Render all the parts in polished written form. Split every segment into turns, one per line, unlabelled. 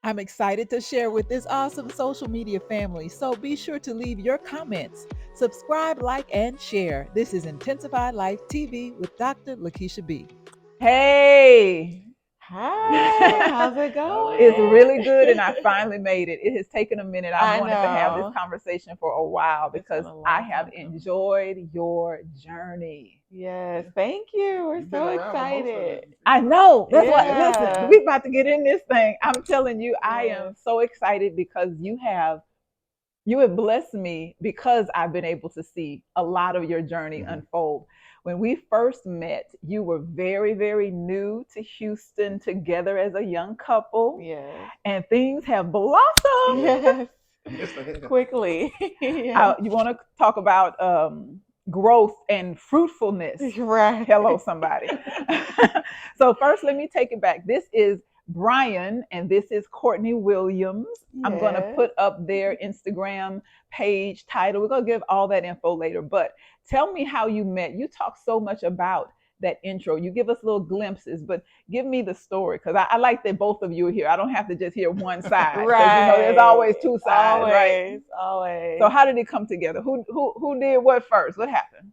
I'm excited to share with this awesome social media family, so be sure to leave your comments. Subscribe, like, and share. This is Intensified Life TV with Dr. Lakeisha B. Hey!
Hi, how's it
It's
going?
really good, and I finally made it. It has taken a minute. I've
I
wanted to have this
know.
conversation for a while
It's been
because
a
I
long
have
time coming.
enjoyed your journey.
Yes, thank you. We're
You've been
so
around for most of
excited.
it.
I know. That's what. Listen,
Yeah.
we about to get in this thing. I'm telling you, I
Yes.
am so excited because you have blessed me because I've been able to see a lot of your journey unfold. When we first met, you were very, very new to Houston together as a young couple,
Yes.
and things have blossomed.
Yes.
Yes, they have.
Quickly. Yeah.
You want to talk about growth and fruitfulness?
Right.
Hello, somebody. So, first, let me take it back. This is Brian, and this is Courtney Williams. I'm going to
Yes.
put up their Instagram page title. We're going to give all that info later. But tell me how you met. You talk so much about that intro. You give us little glimpses, but give me the story because I like that both of you are here. I don't have to just hear one side because there's always
Right.
two sides, right?
Always.
So
Always.
how did it come together? Who did what first? What happened?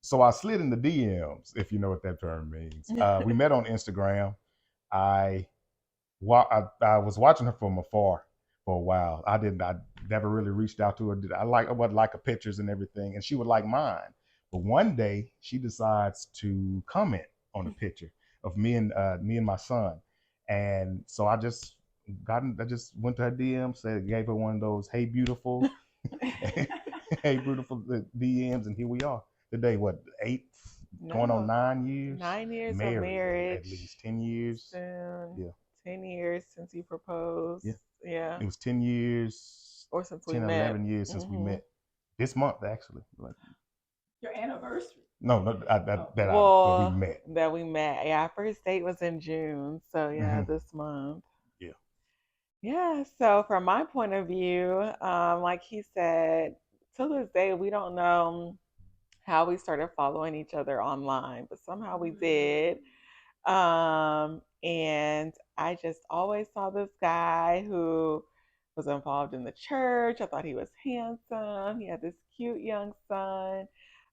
So I slid in the DMs, if you know what that term means. We met on Instagram. I, I was watching her from afar for a while. I never really reached out to her. I would like her pictures and everything, and she would like mine. But one day she decides to comment on a picture of me and my son, and so I just went to her DM, gave her one of those "Hey beautiful." Hey, beautiful DMs, and here we are today. What, eight, going on
No.
9 years?
9 years of
Married at
marriage.
least 10 years.
Soon.
Yeah,
10 years since you proposed.
yeah.
Yeah.
It was 10 years,
Or since we
10,
met.
11 years since we met. This month, actually.
Your anniversary.
No, no, where we
Well,
met.
that we met. Yeah, our first date was in June. So, yeah,
Hmm.
this month.
Yeah.
Yeah. So, from my point of view, like he said, to this day, we don't know how we started following each other online, but somehow we did. And I just always saw this guy who was involved in the church. I thought he was handsome. He had this cute young son.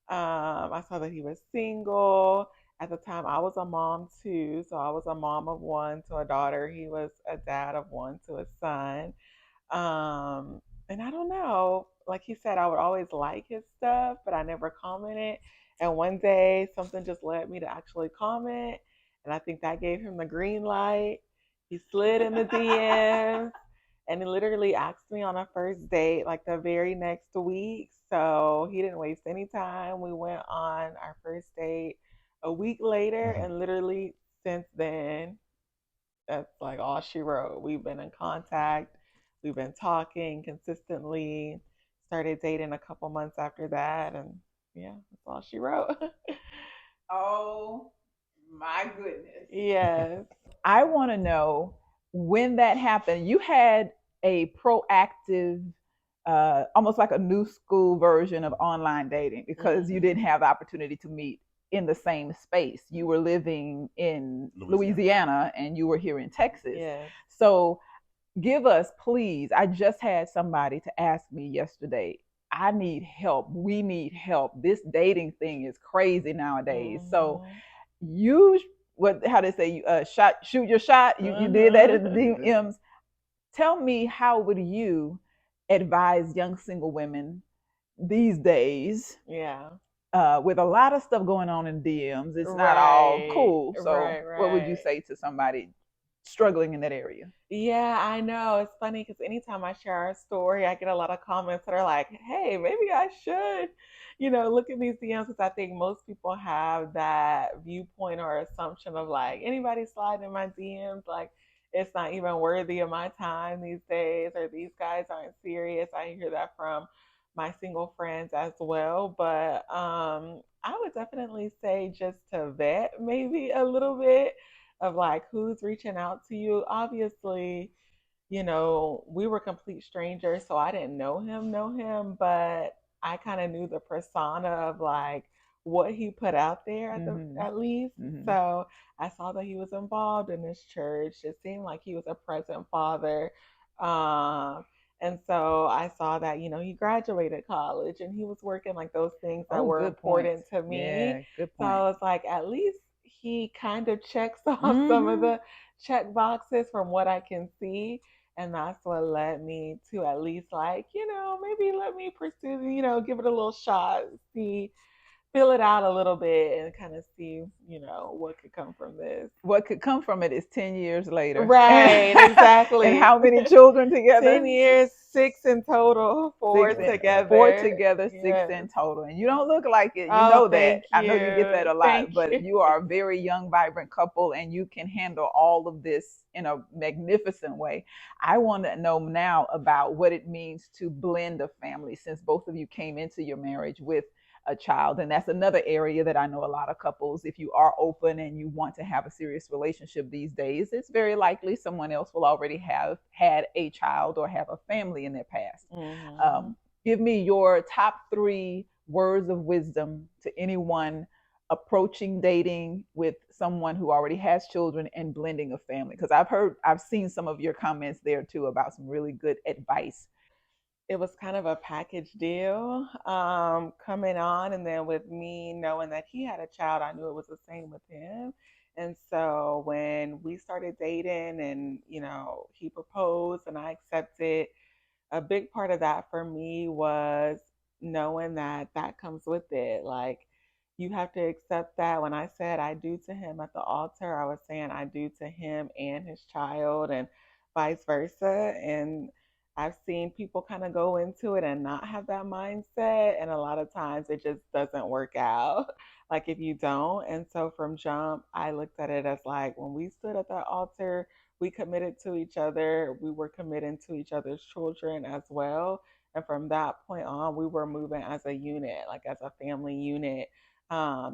I saw that he was single. At the time, I was a mom too. So I was a mom of one to a daughter. He was a dad of one to a son. And I don't know, like he said, I would always like his stuff, but I never commented. And one day, something just led me to actually comment. And I think that gave him the green light. He slid in the DMs and he literally asked me on a first date like the very next week. So he didn't waste any time. We went on our first date a week later,
Hmm.
and literally since then, that's like all she wrote. We've been in contact, we've been talking consistently, started dating a couple months after that, and yeah, that's all she wrote.
Oh my goodness.
Yes.
I want to know when that happened. You had a proactive, almost like a new school version of online dating because you didn't
Hmm.
have the opportunity to meet in the same space. You were living in
Louisiana.
Louisiana and you were here in Texas.
Yes.
So give us, please. I just had somebody to ask me yesterday. I need help. We need help. This dating thing is crazy nowadays. So
Hmm.
you, what? How they say? You shoot your shot. You did that
Hmm.
in the DMs. Tell me, how would you advise young single women these days?
Yeah.
With a lot of stuff going on in DMs, it's not all
Right.
cool. So,
Right.
what would you
Right.
say to somebody struggling in that area?
Yeah, I know. It's funny because anytime I share our story, I get a lot of comments that are like, hey, maybe I should, look at these DMs because I think most people have that viewpoint or assumption of like anybody sliding in my DMs, like it's not even worthy of my time these days, or these guys aren't serious. I hear that from my single friends as well. But I would definitely say just to vet maybe a little bit of like who's reaching out to you. Obviously, we were complete strangers, so I didn't know him, but I kind of knew the persona of like what he put out there
Mm-hmm.
at least.
Mm-hmm.
So I saw that he was involved in this church. It seemed like he was a present father. Um, and so I saw that, he graduated college and he was working like those things that
Oh,
were
good points.
important to me.
Yeah, good
So I
point.
was like, at least he kind of checks off some of
Mm-hmm.
the check boxes from what I can see. And that's what led me to at least like, maybe let me pursue, give it a little shot, see, fill it out a little bit and kind of see, what could come from this.
What could come from it is 10 years later.
Right,
And
exactly.
how many children
10
together?
years, six in total, four
Six,
Man.
four
together.
together, six
Yes.
in total. And you don't look like it. You
Oh,
know that.
thank
I know you get that
you.
a lot,
Thank
but
you.
you are a very young, vibrant couple and you can handle all of this in a magnificent way. I want to know now about what it means to blend a family since both of you came into your marriage with a child. And that's another area that I know a lot of couples, if you are open and you want to have a serious relationship these days, it's very likely someone else will already have had a child or have a family in their past.
Hmm.
Um, Give me your top three words of wisdom to anyone approaching dating with someone who already has children and blending a family. Because I've seen some of your comments there too about some really good advice.
It was kind of a package deal coming on. And then with me knowing that he had a child, I knew it was the same with him. And so when we started dating and, he proposed and I accepted, a big part of that for me was knowing that that comes with it. Like, you have to accept that when I said I do to him at the altar, I was saying I do to him and his child, and vice versa. And I've seen people kind of go into it and not have that mindset. And a lot of times it just doesn't work out, like if you don't. And so from jump, I looked at it as like when we stood at that altar, we committed to each other. We were committing to each other's children as well. And from that point on, we were moving as a unit, like as a family unit.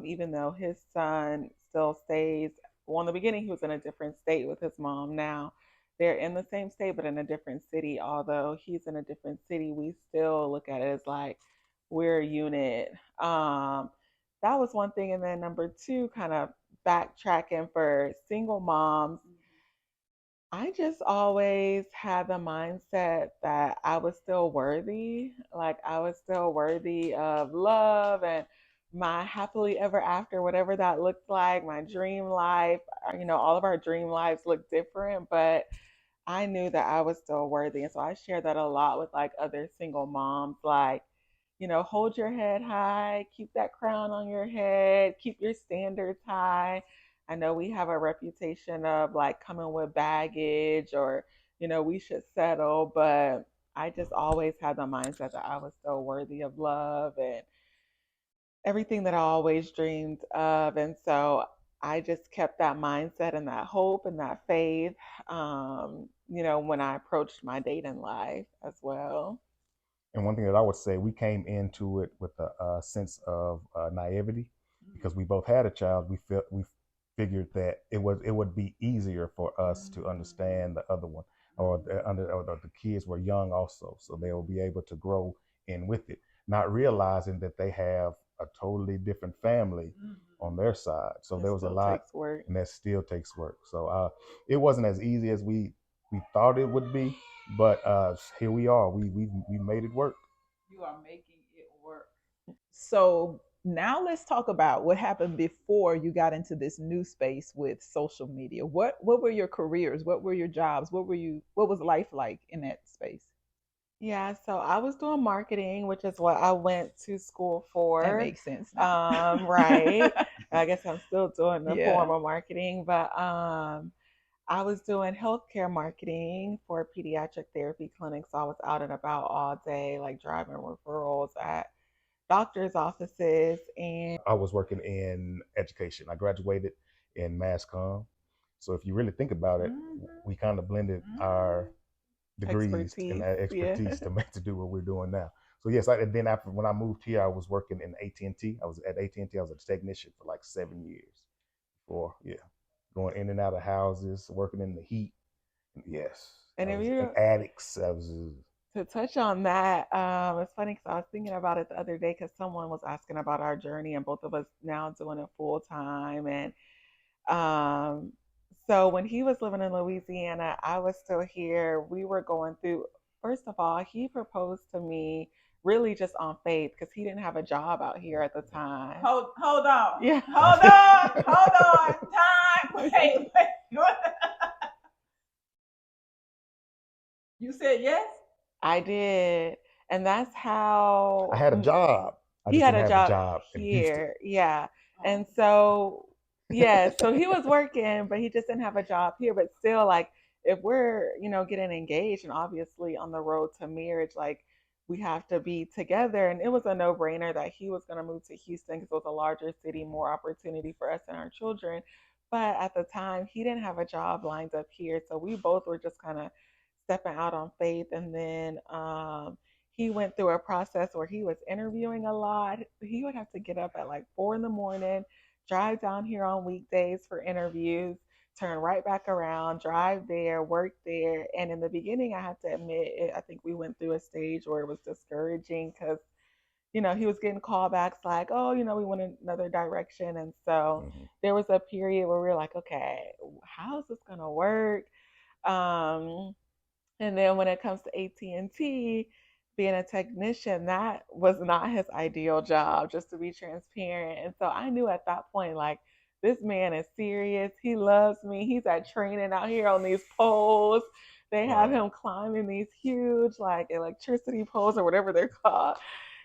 Even though his son still stays, well, in the beginning, he was in a different state with his mom. Now they're in the same state, but in a different city. Although he's in a different city, we still look at it as like we're a unit. That was one thing. And then number two, kind of backtracking for single moms, I just always had the mindset that I was still worthy. Like I was still worthy of love and my happily ever after, whatever that looked like, my dream life. All of our dream lives look different, but I knew that I was still worthy. And so I share that a lot with like other single moms, like, hold your head high, keep that crown on your head, keep your standards high. I know we have a reputation of like coming with baggage or, we should settle, but I just always had the mindset that I was still worthy of love and everything that I always dreamed of. And so I just kept that mindset and that hope and that faith, when I approached my dating life as well.
And one thing that I would say, we came into it with a sense of naivety because we both had a child. We figured that it would be easier for us to understand the other one, or the kids were young also, so they will be able to grow in with it, not realizing that they have a totally different family on their side. So
It
there was a
still
lot,
takes work.
and that still takes work. So it wasn't as easy as we thought it would be, but here we are. We made it work.
You are making it work. So now let's talk about what happened before you got into this new space with social media. What were your careers? What were your jobs? What was life like in that space?
Yeah, so I was doing marketing, which is what I went to school
That
for.
makes sense now.
Right. I guess I'm still doing the
Yeah.
form of marketing, but I was doing healthcare marketing for a pediatric therapy clinic. So I was out and about all day, like driving referrals at doctors' offices. And
I was working in education. I graduated in mass comm. So if you really think about it,
Mhm.
we kind of blended our
Mhm.
degrees and
expertise. Yeah.
expertise to make to do what we're doing now. So yes, and then after when I moved here, I was working in AT&T. I was at AT&T. I was a technician for like 7 years. For yeah, going in and out of houses, working in the heat. Yes,
And
I
if
was in
you
attics. I was.
To touch on that, it's funny because I was thinking about it the other day because someone was asking about our journey and both of us now doing it full time. And um, so when he was living in Louisiana, I was still here. We were going through, first of all, he proposed to me really just on faith because he didn't have a job out here at the time.
Hold on.
Yeah.
Hold on. Time. Wait. You said yes?
I did. And that's
I
how
had a job. I
he
just
had
didn't
a
have a
job
job in Houston.
here. Yeah.
Oh.
And so, yeah, so he was working, but he just didn't have a job here. But still, like, if we're, getting engaged and obviously on the road to marriage, like, we have to be together. And it was a no brainer that he was going to move to Houston because it was a larger city, more opportunity for us and our children. But at the time, he didn't have a job lined up here. So we both were just kind of stepping out on faith. And then he went through a process where he was interviewing a lot. He would have to get up at like 4 in the morning, drive down here on weekdays for interviews, turn right back around, drive there, work there. And in the beginning, I have to admit, I think we went through a stage where it was discouraging because he was getting callbacks like, oh, we went another direction. And so
Hmm.
there was a period where we were like, okay, how is this going to work? Um, and then when it comes to AT&T, being a technician, that was not his ideal job, just to be transparent. And so I knew at that point, like, this man is serious. He loves me. He's at training out here on these poles. They have
Right.
him climbing these huge, like, electricity poles or whatever they're called.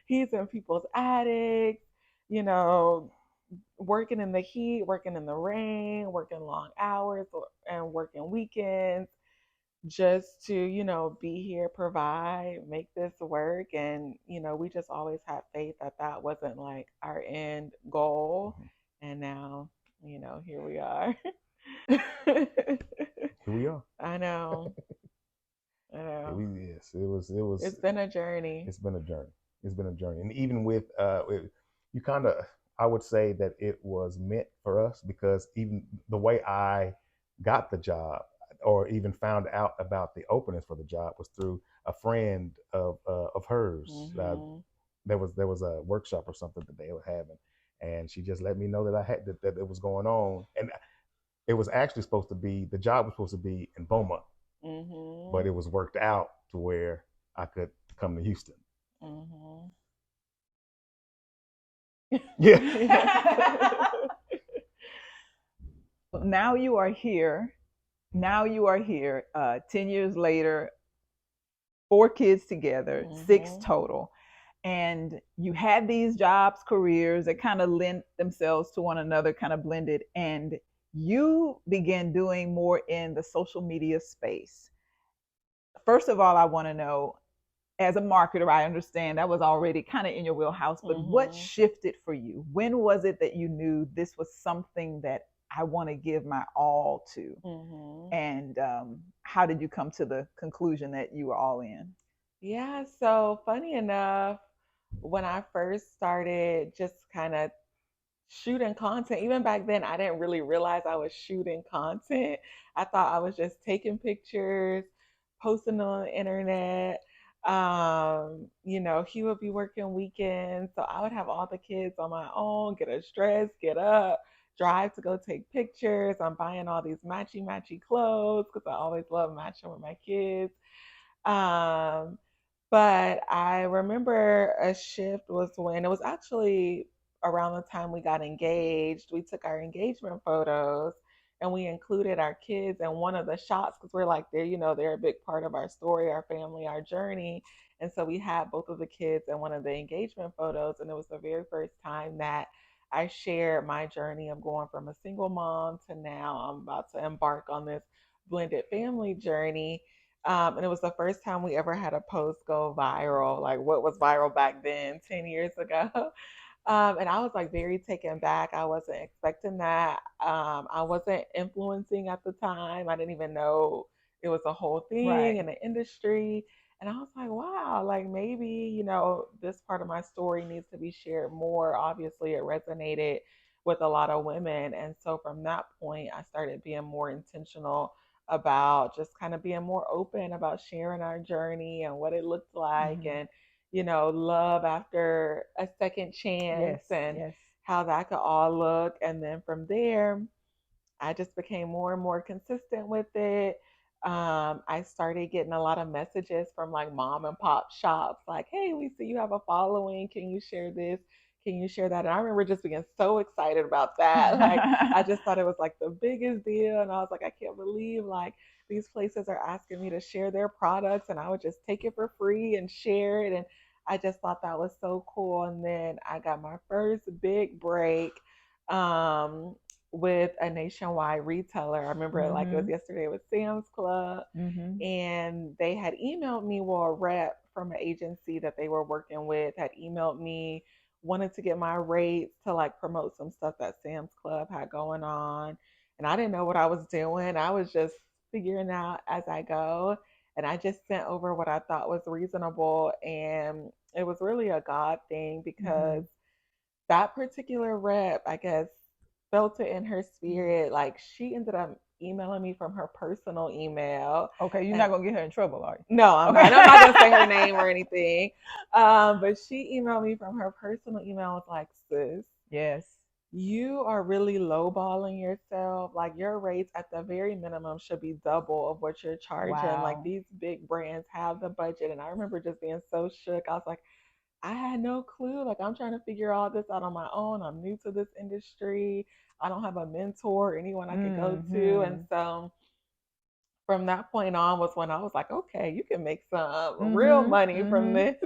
He's in people's attics, you know, working in the heat, working in the rain, working long hours, and working weekends just to, be here, provide, make this work. And, we just always had faith that that wasn't like our end goal.
Hmm.
And now, here we are.
Here we are.
I know. I know.
Yes, it was. It was.
It's been a journey.
It's been a journey. It's been a journey, and even with you kind of, I would say that it was meant for us because even the way I got the job, or even found out about the openings for the job, was through a friend of hers.
Hmm.
There was a workshop or something that they were having, and she just let me know that I had that it was going on, and it was actually supposed to be the job was supposed to be in Beaumont, but
Hmm.
it was worked out to where I could come to Houston.
Hmm.
Yeah.
Now you are here. Now you are here, 10 years later, 4 kids together, six
Hmm.
total. And you had these jobs, careers that kind of lent themselves to one another, kind of blended. And you began doing more in the social media space. First of all, I want to know, as a marketer, I understand that was already kind of in your wheelhouse, but what
Hmm.
shifted for you? When was it that you knew this was something that I want to give my all to?
Hmm.
And how did you come to the conclusion that you were all in?
Yeah, so funny enough, when I first started just kind of shooting content, even back then, I didn't really realize I was shooting content. I thought I was just taking pictures, posting on the internet. He would be working weekends, so I would have all the kids on my own, get us dressed, get up, drive to go take pictures. I'm buying all these matchy matchy clothes because I always love matching with my kids. Um, but I remember a shift was when it was actually around the time we got engaged. We took our engagement photos and we included our kids in one of the shots because we're like, they're a big part of our story, our family, our journey. And so we had both of the kids in one of the engagement photos. And it was the very first time that I shared my journey of going from a single mom to now I'm about to embark on this blended family journey. And it was the first time we ever had a post go viral, like what was viral back then, 10 years ago. And I was like very taken back. I wasn't expecting that. I wasn't influencing at the time. I didn't even know it was a whole thing
Right.
in the industry. And I was like, wow, like maybe, this part of my story needs to be shared more. Obviously, it resonated with a lot of women. And so from that point, I started being more intentional about just kind of being more open about sharing our journey and what it looked like,
Mhm.
and love after a second chance,
Yes,
and
yes.
how that could all look. And then from there, I just became more and more consistent with it. I started getting a lot of messages from like mom and pop shops, like, "Hey, we see you have a following. Can you share this? Can you share that?" And I remember just being so excited about that. Like, I just thought it was like the biggest deal, and I was like, I can't believe like these places are asking me to share their products, and I would just take it for free and share it. And I just thought that was so cool. And then I got my first big break. Um, with a nationwide retailer. I remember it like it was
Mhm.
yesterday with Sam's Club,
Mhm.
and they had emailed me, well, a rep from an agency that they were working with had emailed me, wanted to get my rates to like promote some stuff that Sam's Club had going on. And I didn't know what I was doing. I was just figuring out as I go. And I just sent over what I thought was reasonable. And it was really a God thing because
Mhm.
that particular rep, I guess, felt it in her
Mhm.
spirit. Like, she ended up emailing me from her personal email.
Okay, you're
And
not gonna get her in trouble, are
no,
you?
I'm not.
Okay.
And I'm not gonna say her name or anything. But she emailed me from her personal email, was like, "Sis,
Yes.
you are really lowballing yourself. Like, your rates at the very minimum should be double of what you're charging. Like,
Wow.
these big brands have the budget." And I remember just being so shook. I was like, I had no clue. Like, I'm trying to figure all this out on my own. I'm new to this industry. I don't have a mentor or anyone I could go to. And
Mhm.
so from that point on was when I was like, okay, you can make some real
Mhm.
money from
Mhm.
this.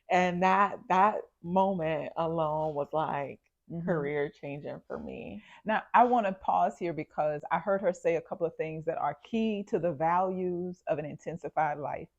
And that moment alone was like
Mhm.
career changing for me.
Now, I want to pause here because I heard her say a couple of things that are key to the values of an intensified life.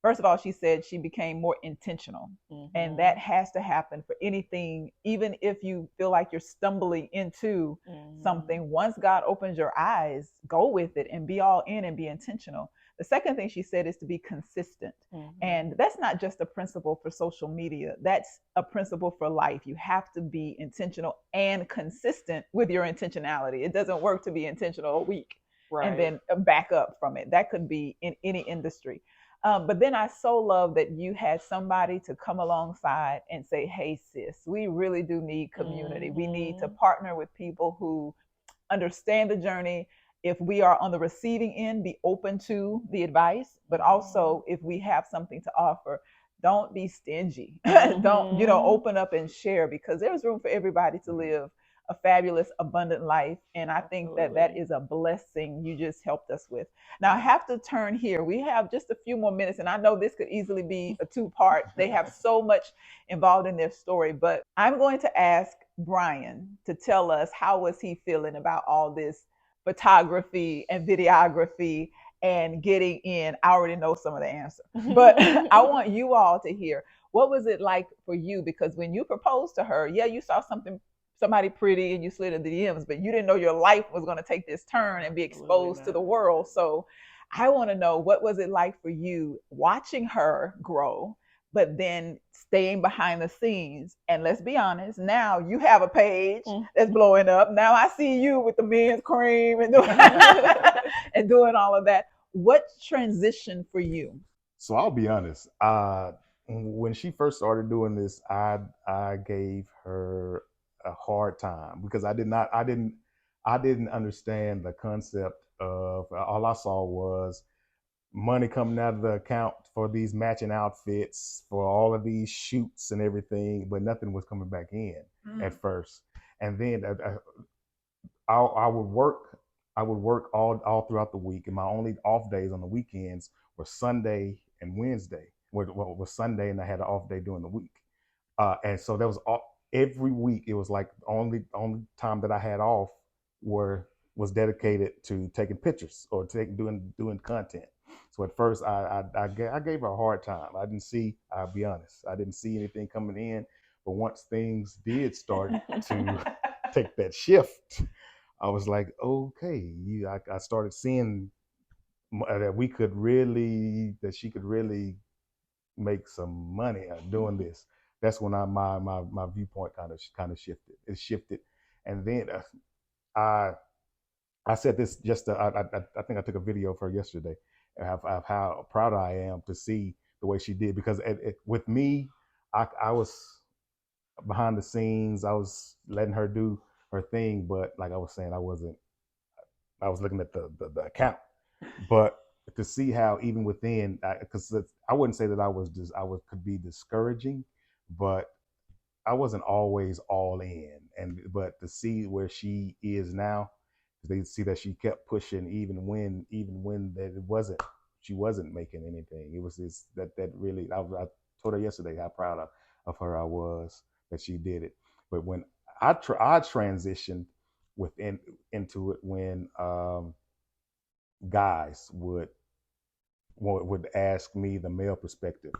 First of all, she said she became more intentional. And that
Mhm.
has to happen for anything, even if you feel like you're stumbling into
Mhm.
something. Once God opens your eyes, go with it and be all in and be intentional. The second thing she said is to be consistent. And
Mhm.
that's not just a principle for social media, that's a principle for life. You have to be intentional and consistent with your intentionality. It doesn't work to be intentional a week and
Right.
then back up from it. That could be in any industry. But then I so love that you had somebody to come alongside and say, "Hey, sis, we really do need community. We need to
Mhm.
partner with people who understand the journey. If we are on the receiving end, be open to the advice, but
Mhm.
also if we have something to offer, don't be stingy. Don't,
Mhm.
open up and share because there's room for everybody to live a fabulous, abundant life. And I think that that
Absolutely.
is a blessing you just helped us with. Now, I
Yeah.
have to turn here. We have just a few more minutes, and I know this could easily be a two-part. They have so much involved in their story, but I'm going to ask Brian to tell us how was he feeling about all this photography and videography and getting in. I already know some of the answer, but I want you all to hear what was it like for you, because when you proposed to her, yeah, you saw somebody pretty and you slid in the DMs, but you didn't know your life was going to take this turn and be
Absolutely
exposed to the
not.
world. So I want to know, what was it like for you watching her grow, but then staying behind the scenes? And let's be honest, now you have a page that's blowing up. Now I see you with the men's cream and doing, and doing all of that. What transition for you?
So I'll be honest. When she first started doing this, I gave her a hard time because I didn't understand the concept of. All I saw was money coming out of the account for these matching outfits for all of these shoots and everything, but nothing was coming back in at
Mm.
first. And then I would work. I would work all throughout the week, and my only off days on the weekends were Sunday and Wednesday. Well, was Sunday, and I had an off day during the week. And so that was every week. It was like the only time that I had off were was dedicated to taking pictures or doing content. So at first, I gave her a hard time. I didn't see. I'll be honest. I didn't see anything coming in. But once things did start to take that shift, I was like, okay, I started seeing that she could really make some money doing this. That's when my viewpoint kind of shifted. It shifted, and then I I said this just I think I took a video of her yesterday of how proud I am to see the way she did because with me, I was behind the scenes. I was letting her do her thing, but like I was saying, I wasn't. I was looking at the account, but to see how even within, because I wouldn't say that I was just I was could be discouraging, but I wasn't always all in, and but to see where she is now, they see that she kept pushing even when that it wasn't she wasn't making anything. It was this that really I told her yesterday how proud of her I was that she did it. But when I transitioned within into it when guys would ask me the male perspective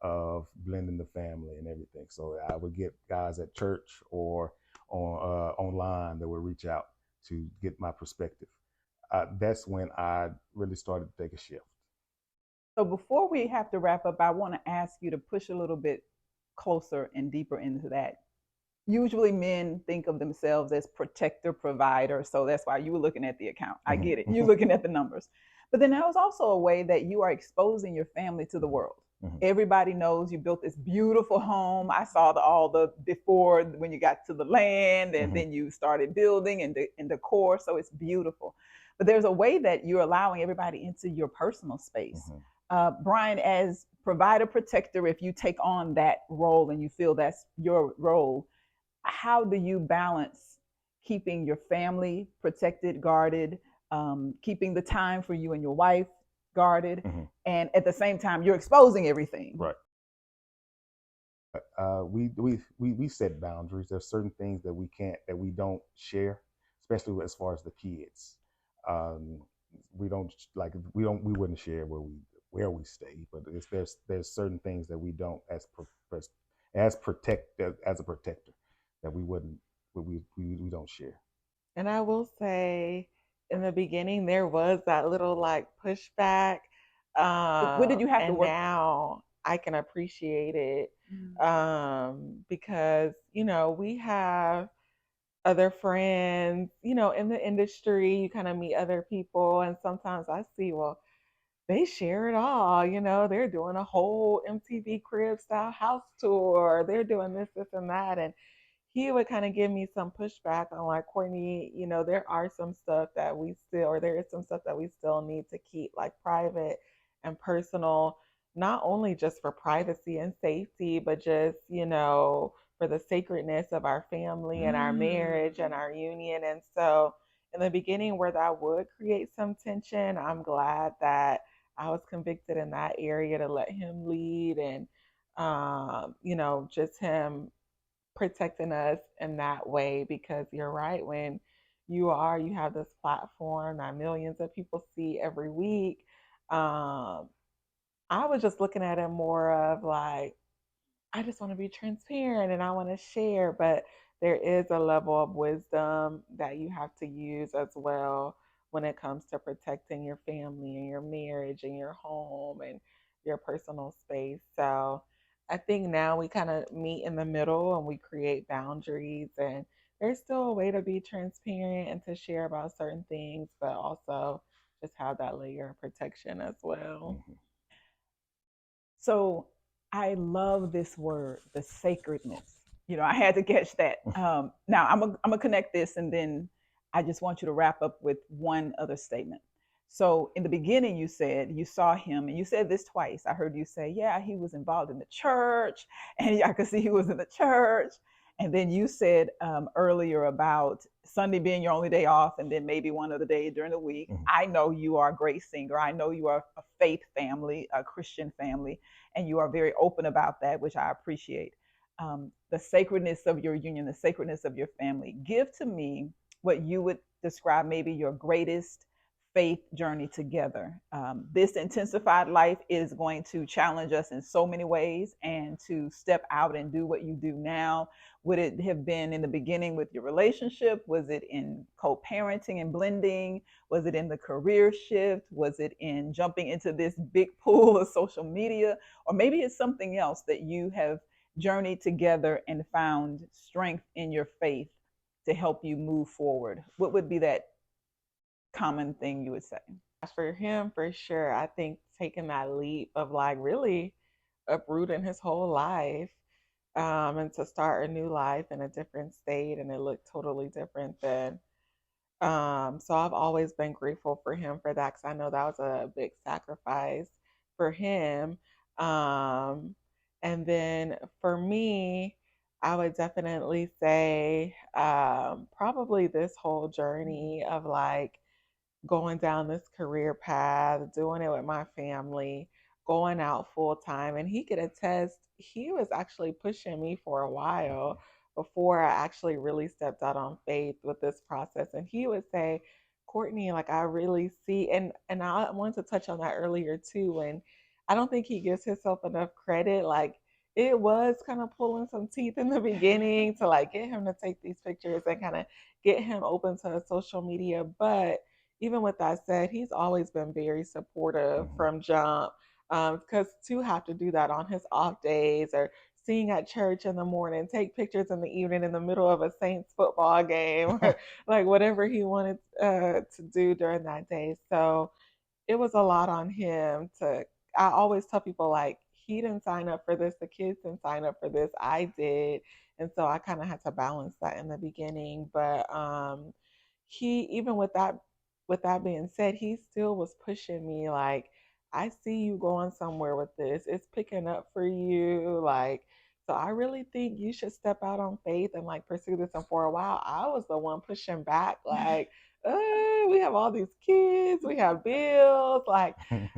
of blending the family and everything. So I would get guys at church or online that would reach out to get my perspective. That's when I really started to take a shift.
So before we have to wrap up, I want to ask you to push a little bit closer and deeper into that. Usually men think of themselves as protector, provider. So that's why you were looking at the account. I get it. You're
Mm-hmm.
looking at the numbers. But then that was also a way that you are exposing your family to the world.
Mm-hmm.
Everybody knows you built this beautiful home. I saw all the before when you got to the land and
Mm-hmm.
then you started building and decor. So it's beautiful. But there's a way that you're allowing everybody into your personal space.
Mm-hmm.
Brian, as provider protector, if you take on that role and you feel that's your role, how do you balance keeping your family protected, guarded, keeping the time for you and your wife guarded,
Mm-hmm.
and at the same time you're exposing everything?
Right. We set boundaries. There's certain things that we don't share, especially as far as the kids. Um, we don't like we wouldn't share where we stay, but there's certain things that we don't as protect as a protector that we wouldn't we don't share.
And I will say, in the beginning, there was that little like pushback,
What did you have to
and
work?
now I can appreciate it,
Mm.
because we have other friends, in the industry. You kind of meet other people, and sometimes I see, well, they share it all. They're doing a whole MTV Crib style house tour. They're doing this, and that. And he would kind of give me some pushback on like, Courtney, there are some stuff that we still, or there is some stuff that we still need to keep like private and personal, not only just for privacy and safety, but just, for the sacredness of our family and our marriage and
Mm.
our union. And so in the beginning where that would create some tension, I'm glad that I was convicted in that area to let him lead, and just him protecting us in that way. Because you're right, when you have this platform that millions of people see every week. um I was just looking at it more of like, I just want to be transparent and I want to share, but there is a level of wisdom that you have to use as well when it comes to protecting your family and your marriage and your home and your personal space. So I think now we kind of meet in the middle and we create boundaries, and there's still a way to be transparent and to share about certain things, but also just have that layer of protection as well.
Mm-hmm.
So I love this word, the sacredness. I had to catch that. Now I'm gonna connect this, and then I just want you to wrap up with one other statement. So in the beginning, you said you saw him, and you said this twice. I heard you say, "Yeah, he was involved in the church," and I could see he was in the church. And then you said earlier about Sunday being your only day off, and then maybe one other day during the week.
Mm-hmm.
I know you are a great singer. I know you are a faith family, a Christian family, and you are very open about that, which I appreciate. The sacredness of your union, the sacredness of your family. Give to me what you would describe maybe your greatest faith journey together. This intensified life is going to challenge us in so many ways, and to step out and do what you do now. Would it have been in the beginning with your relationship? Was it in co-parenting and blending? Was it in the career shift? Was it in jumping into this big pool of social media? Or maybe it's something else that you have journeyed together and found strength in your faith to help you move forward. What would be that common thing you would say?
For him, for sure, I think taking that leap of like really uprooting his whole life, and to start a new life in a different state, and it looked totally different than. So I've always been grateful for him for that because I know that was a big sacrifice for him. Um, and then for me, I would definitely say probably this whole journey of like going down this career path, doing it with my family, going out full time. And he could attest, he was actually pushing me for a while before I actually really stepped out on faith with this process. And he would say, Courtney, like I really see, and I wanted to touch on that earlier too. And I don't think he gives himself enough credit. Like it was kind of pulling some teeth in the beginning to like get him to take these pictures and kind of get him open to social media. But even with that said, he's always been very supportive
Mhm.
from jump. Because to have to do that on his off days or sing at church in the morning, take pictures in the evening in the middle of a Saints football game, or like whatever he wanted to do during that day. So it was a lot on him to. I always tell people like he didn't sign up for this, the kids didn't sign up for this, I did, and so I kind of had to balance that in the beginning. But he even with that being said, he still was pushing me like I see you going somewhere with this. It's picking up for you. Like, so I really think you should step out on faith and like pursue this. And for a while, I was the one pushing back, like, we have all these kids, we have bills, like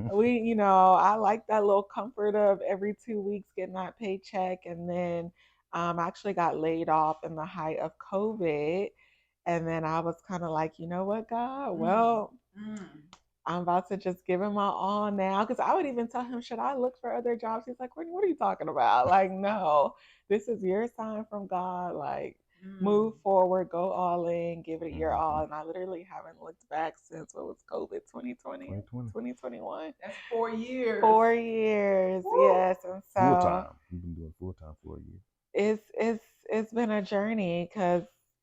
I like that little comfort of every 2 weeks getting that paycheck. And then I actually got laid off in the height of COVID. And then I was kind of like, you know what, God? Well, I'm about to just give him my all now. Because I would even tell him, should I look for other jobs? He's like, what are you talking about? Like, no, this is your sign from God. Like, move forward, go all in, give it your all. And I literally haven't looked back since what was COVID 2020,
2020.
2021.
That's 4 years.
4 years,
Woo!
yes. And
Full
so
time. You've been doing full time for a year.
it's been a journey because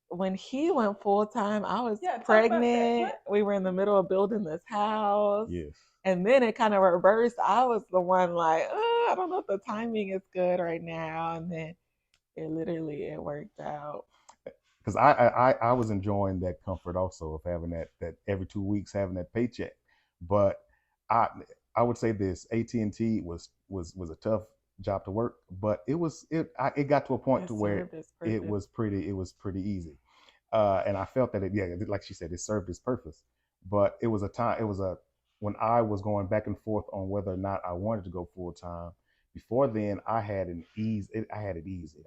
when he went full time, I was
Yeah, talk about that.
pregnant.
What?
We were in the middle of building this house.
Yes.
And then it kind of reversed. I was the one like, I don't know if the timing is good right now. And then it worked out.
Because I was enjoying that comfort also of having that every 2 weeks having that paycheck, but I I would say this AT&T was a tough job to work, but it got to a point
It
to where
served its purpose.
it was pretty easy, and I felt that like she said, it served its purpose. But it was a when I was going back and forth on whether or not I wanted to go full time. Before then, I had it easy.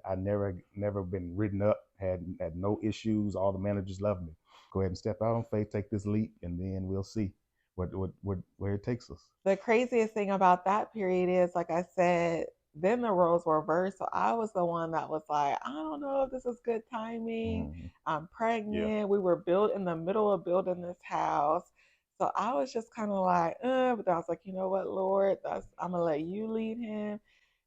I never been written up. Had no issues. All the managers loved me. Go ahead and step out on faith, take this leap, and then we'll see where it takes us.
The craziest thing about that period is, like I said, then the roles were reversed. So I was the one that was like, I don't know if this is good timing.
Mm-hmm.
I'm
Yeah.
pregnant. We were built in the middle of building this house. So I was just kind of like, but I was like, you know what, Lord, I'm gonna let you lead him.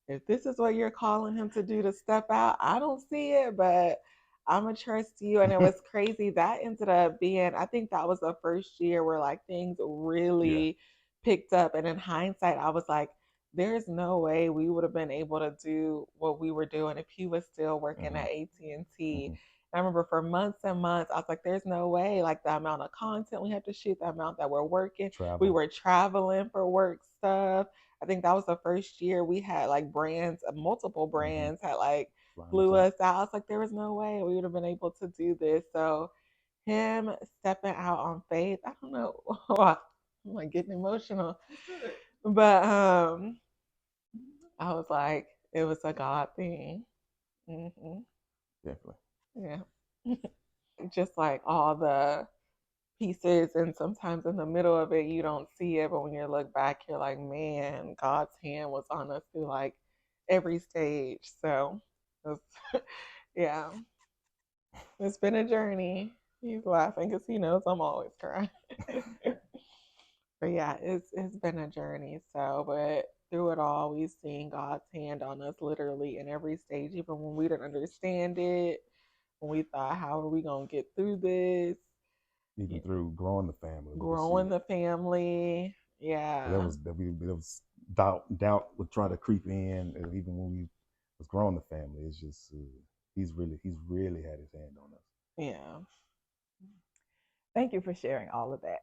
If this is what you're calling him to do to step out, I don't see it, but I'm gonna trust you. And it was crazy. That ended up being, I think that was the first year where like things
Yeah.
really picked up. And in hindsight, I was like, there's no way we would have been able to do what we were doing if he was still working
Mm-hmm.
at AT&T.
Mm-hmm.
I remember for months and months, I was like, there's no way, like the amount of content we have to shoot, the amount that we're working. We
Travel.
were traveling for work stuff. I think that was the first year we had like brands, multiple
Mm-hmm.
brands had like
Flying
flew
us out.
us out. I was like, there was no way we would have been able to do this. So him stepping out on faith, I don't know. I'm like getting emotional. But I was like, it was a God thing. Hmm.
Definitely.
Yeah. Just like all the pieces, and sometimes in the middle of it you don't see it, but when you look back you're like, man, God's hand was on us through like every stage. So it was, yeah, it's been a journey. He's laughing because he knows I'm always crying. But yeah, it's been a journey. So, but through it all, we've seen God's hand on us literally in every stage, even when we didn't understand it, when we thought, how are we gonna get through this?
even through growing the family.
Growing the family. Yeah.
There was doubt would try to creep in, and even when we was growing the family. It's just he's really had his hand on us.
Yeah.
Thank you for sharing all of that.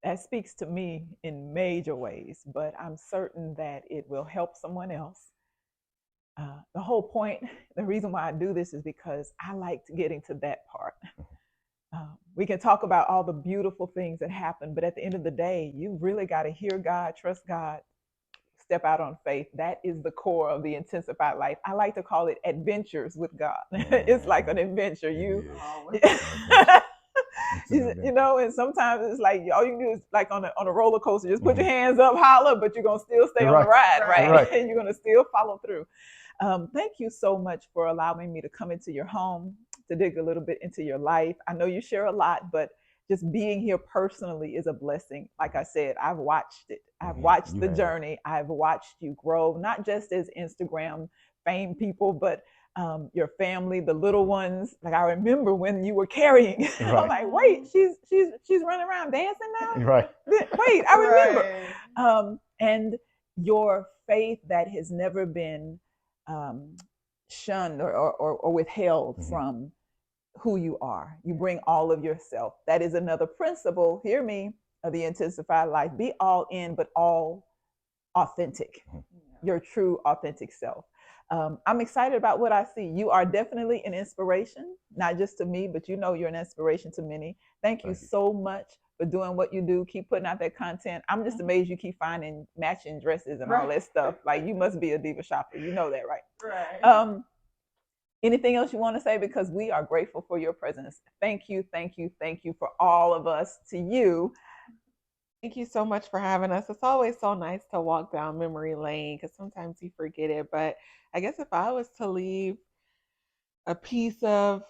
That speaks to me in major ways, but I'm certain that it will help someone else. The whole point, the reason why I do this is because I like getting to that part. We can talk about all the beautiful things that happen, but at the end of the day, you really got to hear God, trust God, step out on faith. That is the core of the intensified life. I like to call it adventures with God. It's like an adventure. You know, and sometimes it's like all you do is like on a roller coaster, just put your hands up, holler, but you're gonna still stay on the ride, right? And you're gonna still follow through. Thank you so much for allowing me to come into your home, to dig a little bit into your life. I know you share a lot, but just being here personally is a blessing. Like I said, I've watched it. I've watched the journey. I've watched you grow, not just as Instagram fame people, but your family, the little ones. Like I remember when you were carrying. I'm like, wait, she's running around dancing now.
Right.
Wait, I remember. And your faith that has never been shunned or withheld from who you are. You bring all of yourself. That is another principle, hear me, of the intensified life. Be all in, but all authentic. Your true authentic self. I'm excited about what I see. You are definitely an inspiration, not just to me, but you know you're an inspiration to many. Thank you so much for doing what you do. Keep putting out that content. I'm just amazed you keep finding matching dresses and all that stuff. Like you must be a diva shopper. You know that, right?
Right.
Anything else you want to say? Because we are grateful for your presence. Thank you, thank you, thank you for all of us. To you.
Thank you so much for having us. It's always so nice to walk down memory lane because sometimes you forget it. But I guess if I was to leave a piece of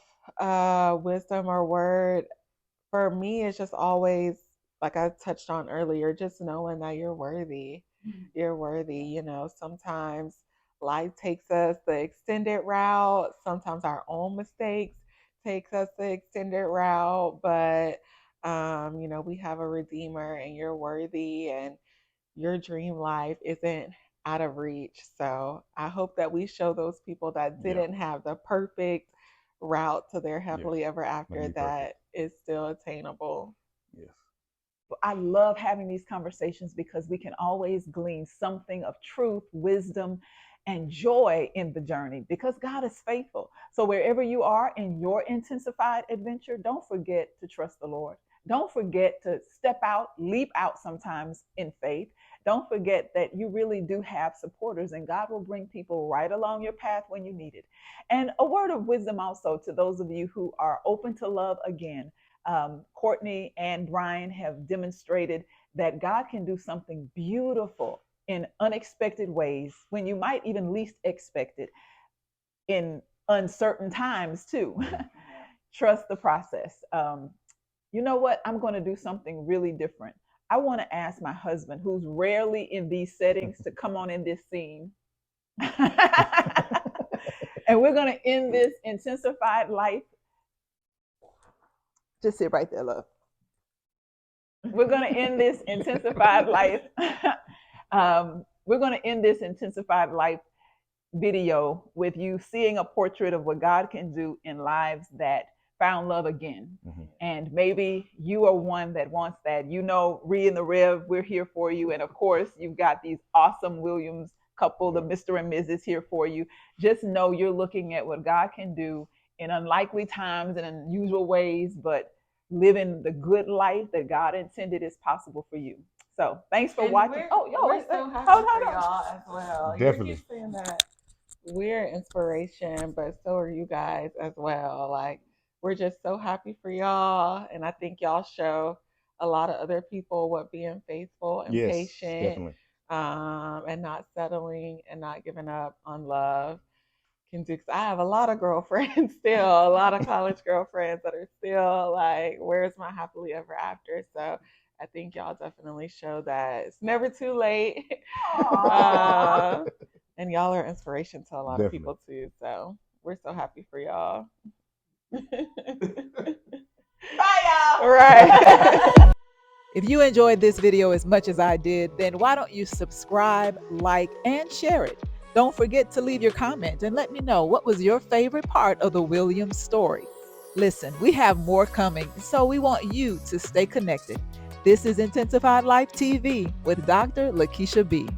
wisdom or word, for me, it's just always, like I touched on earlier, just knowing that you're worthy. You're worthy. You know, sometimes life takes us the extended route. Sometimes our own mistakes takes us the extended route. But, you know, we have a Redeemer and you're worthy and your dream life isn't out of reach. So I hope that we show those people that didn't have the perfect route to their happily ever after that is still attainable.
Yes.
I love having these conversations because we can always glean something of truth, wisdom, and joy in the journey because God is faithful. So wherever you are in your intensified adventure, don't forget to trust the Lord. Don't forget to step out, leap out sometimes in faith. Don't forget that you really do have supporters and God will bring people right along your path when you need it. And a word of wisdom also to those of you who are open to love again. Courtney and Brian have demonstrated that God can do something beautiful in unexpected ways when you might even least expect it in uncertain times too. Trust the process. You know what? I'm going to do something really different. I want to ask my husband, who's rarely in these settings, to come on in this scene. And we're going to end this intensified life. Just sit right there, love. We're going to end this intensified life. We're going to end this intensified life video with you seeing a portrait of what God can do in lives that found love again. And maybe you are one that wants that. You know, Ree and the Rev, we're here for you. And of course, you've got these awesome Williams couple, the Mr. and Mrs. here for you. Just know you're looking at what God can do in unlikely times and unusual ways, but living the good life that God intended is possible for you. So thanks for watching.
We're so happy for y'all as well.
Definitely.
You keep saying that we're inspiration, but so are you guys as well. Like, we're just so happy for y'all. And I think y'all show a lot of other people what being faithful and patient and not settling and not giving up on love can do. Because I have a lot of girlfriends still, a lot of college girlfriends that are still like, where's my happily ever after? So I think y'all definitely show that it's never too late. And y'all are inspiration to a lot of people too. So we're so happy for y'all. Bye, y'all.
Right. If you enjoyed this video as much as I did, then why don't you subscribe, like, and share it? Don't forget to leave your comment and let me know what was your favorite part of the Williams story. Listen, we have more coming, so we want you to stay connected. This is Intensified Life TV with Dr. Lakeisha B.